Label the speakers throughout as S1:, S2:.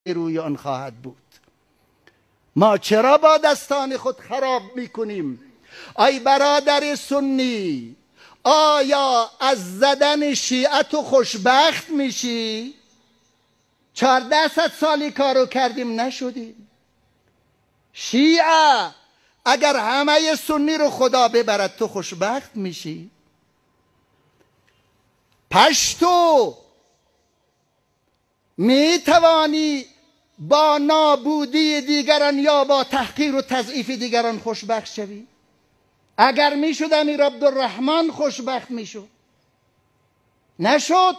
S1: روی آن خواهد بود. ما چرا با دستان خود خراب میکنیم؟ ای برادر سنی، آیا از زدن شیعه تو خوشبخت میشی؟ 1400 سالی کارو کردیم نشدیم. شیعه اگر همه سنی رو خدا ببرد تو خوشبخت میشی؟ پشتو میتوانی با نابودی دیگران یا با تحقیر و تضعیف دیگران خوشبخت شوی؟ اگر میشد امیر عبدالرحمن خوشبخت میشد، نشد.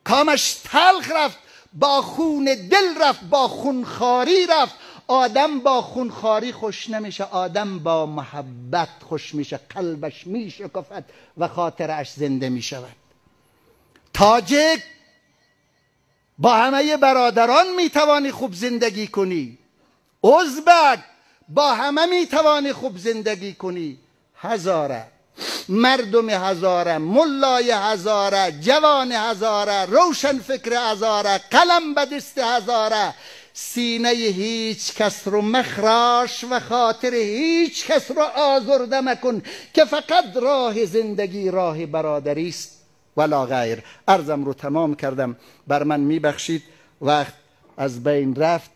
S1: کامش تلخ رفت، با خون دل رفت، با خونخواری رفت. آدم با خونخواری خوش نمیشه، آدم با محبت خوش میشه، قلبش میشکفد و خاطرش زنده میشود. تاجک با همه برادران میتوانی خوب زندگی کنی، ازبک با همه میتوانی خوب زندگی کنی. هزاره، مردم هزاره، ملای هزاره، جوان هزاره، روشن فکر هزاره، قلم به دست هزاره. سینه هیچ کس رو مخراش و خاطر هیچ کس رو آزرده مکن که فقط راه زندگی راه برادری است ولا غیر. عرضم رو تمام کردم، بر من میبخشید، وقت از بین رفت.